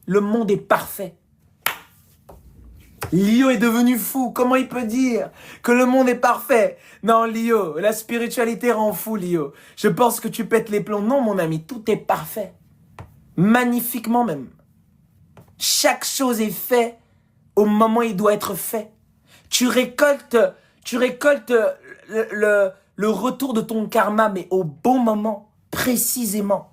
Le monde est parfait. Lio est devenu fou. Comment il peut dire que le monde est parfait? Non, Lio, la spiritualité rend fou, Lio. Je pense que tu pètes les plombs. Non, mon ami, tout est parfait. Magnifiquement même. Chaque chose est faite au moment où il doit être fait. Tu récoltes le retour de ton karma, mais au bon moment, précisément.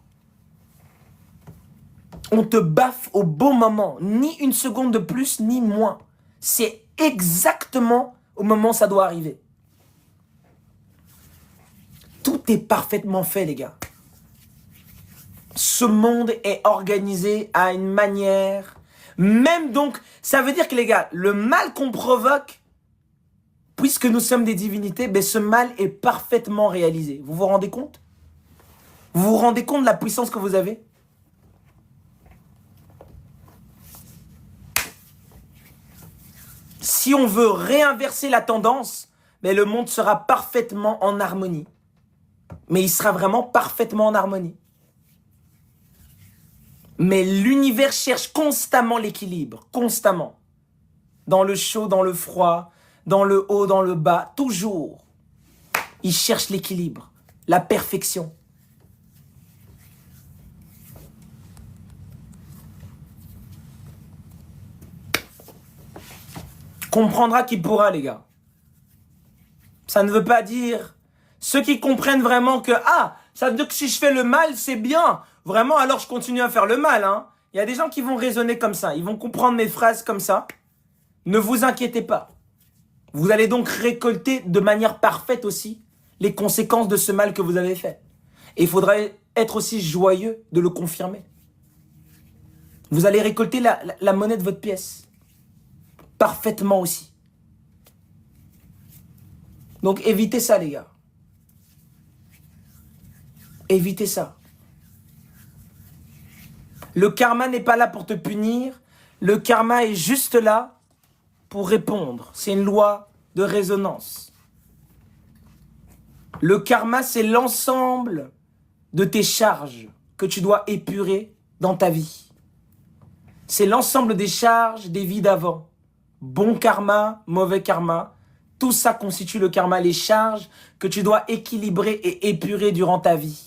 On te baffe au bon moment. Ni une seconde de plus, ni moins. C'est exactement au moment où ça doit arriver. Tout est parfaitement fait, les gars. Ce monde est organisé à une manière... Même donc, ça veut dire que, les gars, le mal qu'on provoque, puisque nous sommes des divinités, ben ce mal est parfaitement réalisé. Vous vous rendez compte? Vous vous rendez compte de la puissance que vous avez? Si on veut réinverser la tendance, ben le monde sera parfaitement en harmonie. Mais il sera vraiment parfaitement en harmonie. Mais l'univers cherche constamment l'équilibre, constamment. Dans le chaud, dans le froid, dans le haut, dans le bas, toujours. Il cherche l'équilibre, la perfection. Comprendra qui pourra, les gars. Ça ne veut pas dire... Ceux qui comprennent vraiment que, ah, ça veut dire que si je fais le mal, c'est bien. Vraiment, alors je continue à faire le mal. Hein. Il y a des gens qui vont raisonner comme ça. Ils vont comprendre mes phrases comme ça. Ne vous inquiétez pas. Vous allez donc récolter de manière parfaite aussi les conséquences de ce mal que vous avez fait. Et il faudra être aussi joyeux de le confirmer. Vous allez récolter la monnaie de votre pièce. Parfaitement aussi. Donc évitez ça, les gars. Évitez ça. Le karma n'est pas là pour te punir. Le karma est juste là pour répondre. C'est une loi de résonance. Le karma, c'est l'ensemble de tes charges que tu dois épurer dans ta vie. C'est l'ensemble des charges des vies d'avant. Bon karma, mauvais karma. Tout ça constitue le karma, les charges que tu dois équilibrer et épurer durant ta vie.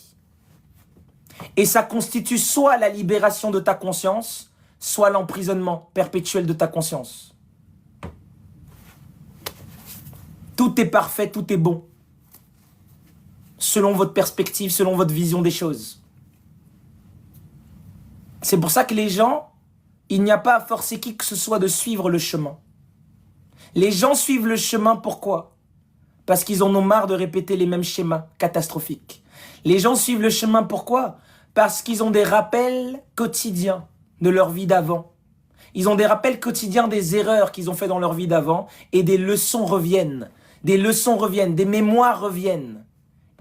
Et ça constitue soit la libération de ta conscience, soit l'emprisonnement perpétuel de ta conscience. Tout est parfait, tout est bon. Selon votre perspective, selon votre vision des choses. C'est pour ça que les gens, il n'y a pas à forcer qui que ce soit de suivre le chemin. Les gens suivent le chemin, pourquoi? Parce qu'ils en ont marre de répéter les mêmes schémas catastrophiques. Les gens suivent le chemin, pourquoi? Parce qu'ils ont des rappels quotidiens de leur vie d'avant. Ils ont des rappels quotidiens des erreurs qu'ils ont fait dans leur vie d'avant et des leçons reviennent. Des leçons reviennent, des mémoires reviennent.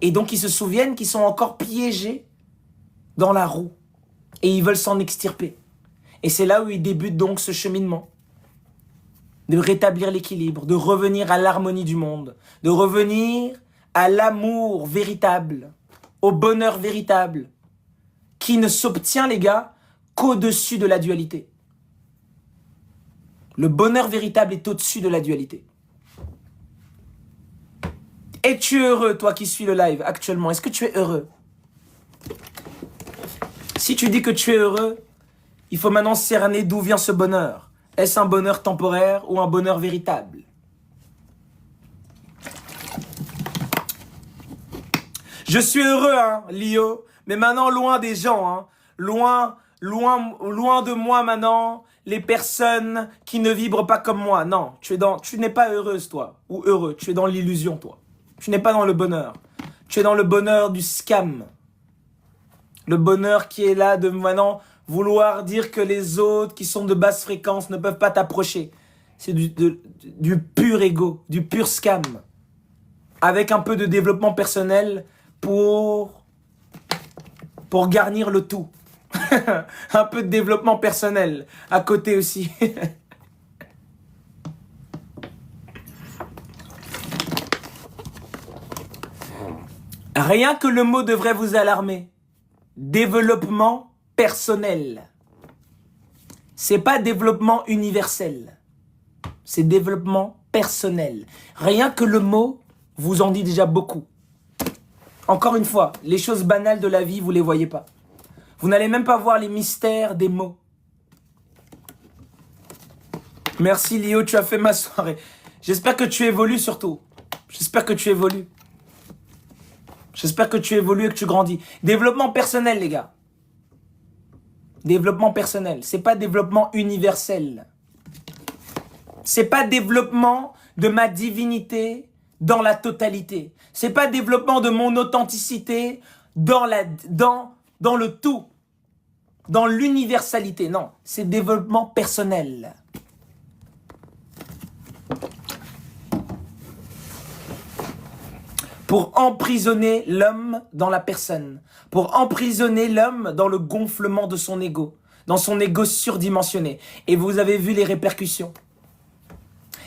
Et donc ils se souviennent qu'ils sont encore piégés dans la roue. Et ils veulent s'en extirper. Et c'est là où ils débutent donc ce cheminement. De rétablir l'équilibre, de revenir à l'harmonie du monde, de revenir à l'amour véritable, au bonheur véritable, qui ne s'obtient, les gars, qu'au-dessus de la dualité. Le bonheur véritable est au-dessus de la dualité. Es-tu heureux, toi qui suis le live actuellement? Est-ce que tu es heureux? Si tu dis que tu es heureux, il faut maintenant cerner d'où vient ce bonheur. Est-ce un bonheur temporaire ou un bonheur véritable? Je suis heureux, hein, Lio, mais maintenant loin des gens, hein. Loin de moi maintenant, les personnes qui ne vibrent pas comme moi. Non, tu n'es pas heureuse, toi, ou heureux. Tu es dans l'illusion, toi. Tu n'es pas dans le bonheur. Tu es dans le bonheur du scam. Le bonheur qui est là de maintenant vouloir dire que les autres qui sont de basse fréquence ne peuvent pas t'approcher. C'est du pur ego, du pur scam. Avec un peu de développement personnel pour garnir le tout. Un peu de développement personnel à côté aussi. Rien que le mot devrait vous alarmer. Développement personnel. C'est pas développement universel. C'est développement personnel. Rien que le mot vous en dit déjà beaucoup. Encore une fois, les choses banales de la vie, vous les voyez pas. Vous n'allez même pas voir les mystères des mots. Merci Léo, tu as fait ma soirée. J'espère que tu évolues surtout. J'espère que tu évolues. J'espère que tu évolues et que tu grandis. Développement personnel, les gars. Développement personnel. C'est pas développement universel. C'est pas développement de ma divinité dans la totalité. C'est pas développement de mon authenticité dans le tout. Dans l'universalité. Non, c'est développement personnel. Pour emprisonner l'homme dans la personne. Pour emprisonner l'homme dans le gonflement de son ego. Dans son ego surdimensionné. Et vous avez vu les répercussions.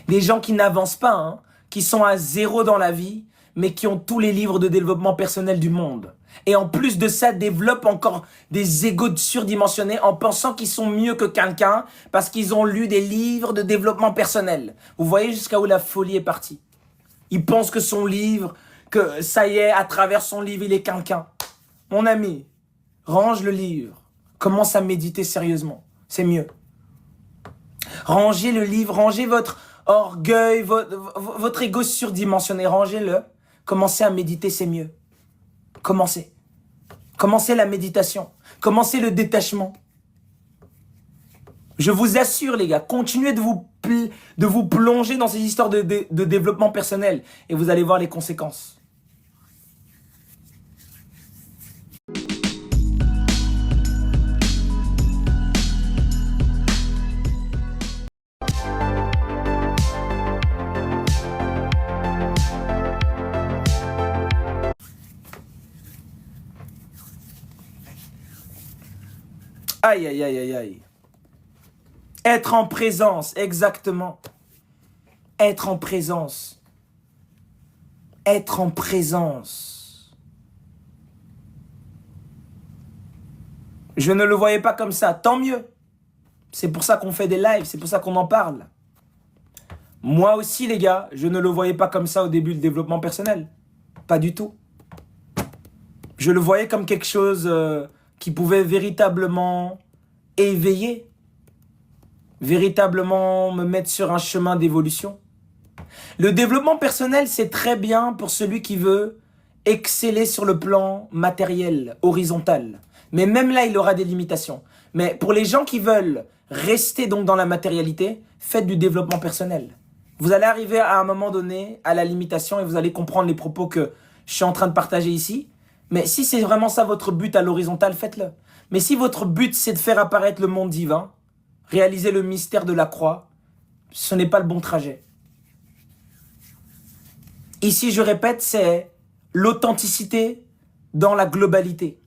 Des gens qui n'avancent pas, hein, qui sont à zéro dans la vie, mais qui ont tous les livres de développement personnel du monde. Et en plus de ça, développent encore des égos surdimensionnés en pensant qu'ils sont mieux que quelqu'un parce qu'ils ont lu des livres de développement personnel. Vous voyez jusqu'à où la folie est partie. Ils pensent que son livre... que ça y est, à travers son livre, il est quelqu'un. Mon ami, range le livre. Commence à méditer sérieusement. C'est mieux. Rangez le livre, rangez votre orgueil, votre ego surdimensionné, rangez-le. Commencez à méditer, c'est mieux. Commencez. Commencez la méditation. Commencez le détachement. Je vous assure, les gars, continuez de vous plonger dans ces histoires de développement personnel et vous allez voir les conséquences. Aïe, aïe, aïe, aïe, aïe. Être en présence, exactement. Être en présence. Être en présence. Je ne le voyais pas comme ça, tant mieux. C'est pour ça qu'on fait des lives, c'est pour ça qu'on en parle. Moi aussi, les gars, je ne le voyais pas comme ça au début, le développement personnel. Pas du tout. Je le voyais comme quelque chose qui pouvait véritablement éveiller. Véritablement me mettre sur un chemin d'évolution. Le développement personnel, c'est très bien pour celui qui veut exceller sur le plan matériel, horizontal. Mais même là, il aura des limitations. Mais pour les gens qui veulent rester donc dans la matérialité, faites du développement personnel. Vous allez arriver à un moment donné à la limitation et vous allez comprendre les propos que je suis en train de partager ici. Mais si c'est vraiment ça votre but à l'horizontale, faites-le. Mais si votre but, c'est de faire apparaître le monde divin, réaliser le mystère de la croix, ce n'est pas le bon trajet. Ici, je répète, c'est l'authenticité dans la globalité.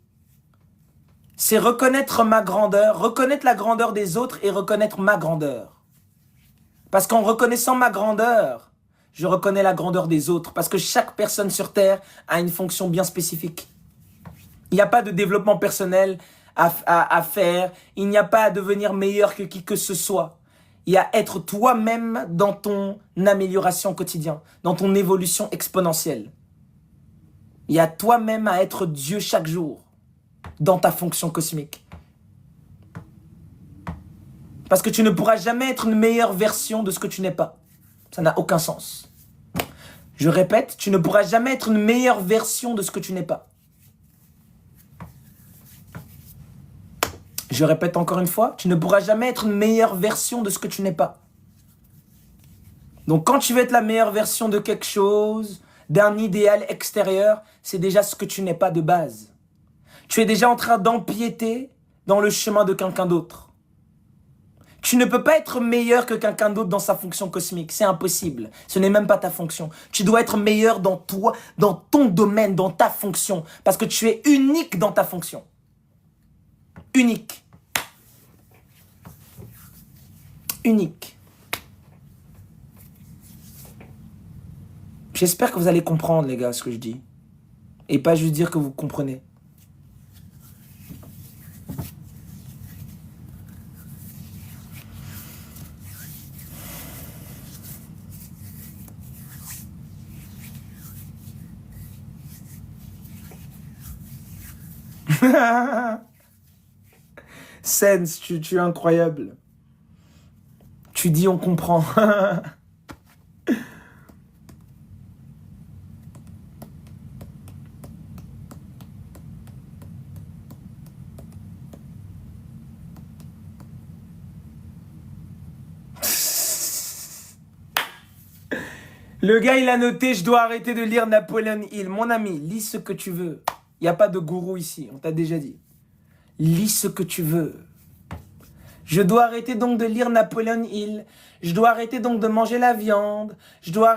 C'est reconnaître ma grandeur, reconnaître la grandeur des autres et reconnaître ma grandeur. Parce qu'en reconnaissant ma grandeur, je reconnais la grandeur des autres. Parce que chaque personne sur Terre a une fonction bien spécifique. Il n'y a pas de développement personnel à faire. Il n'y a pas à devenir meilleur que qui que ce soit. Il y a à être toi-même dans ton amélioration quotidienne, dans ton évolution exponentielle. Il y a toi-même à être Dieu chaque jour dans ta fonction cosmique. Parce que tu ne pourras jamais être une meilleure version de ce que tu n'es pas. Ça n'a aucun sens. Je répète, tu ne pourras jamais être une meilleure version de ce que tu n'es pas. Je répète encore une fois, tu ne pourras jamais être une meilleure version de ce que tu n'es pas. Donc quand tu veux être la meilleure version de quelque chose, d'un idéal extérieur, c'est déjà ce que tu n'es pas de base. Tu es déjà en train d'empiéter dans le chemin de quelqu'un d'autre. Tu ne peux pas être meilleur que quelqu'un d'autre dans sa fonction cosmique. C'est impossible. Ce n'est même pas ta fonction. Tu dois être meilleur dans toi, dans ton domaine, dans ta fonction. Parce que tu es unique dans ta fonction. Unique. Unique. J'espère que vous allez comprendre, les gars, ce que je dis. Et pas juste dire que vous comprenez. Sense, tu es incroyable. Tu dis on comprend. Le gars, il a noté, je dois arrêter de lire Napoléon Hill. Mon ami, lis ce que tu veux. Il n'y a pas de gourou ici, on t'a déjà dit. Lis ce que tu veux. Je dois arrêter donc de lire Napoléon Hill. Je dois arrêter donc de manger la viande. Je dois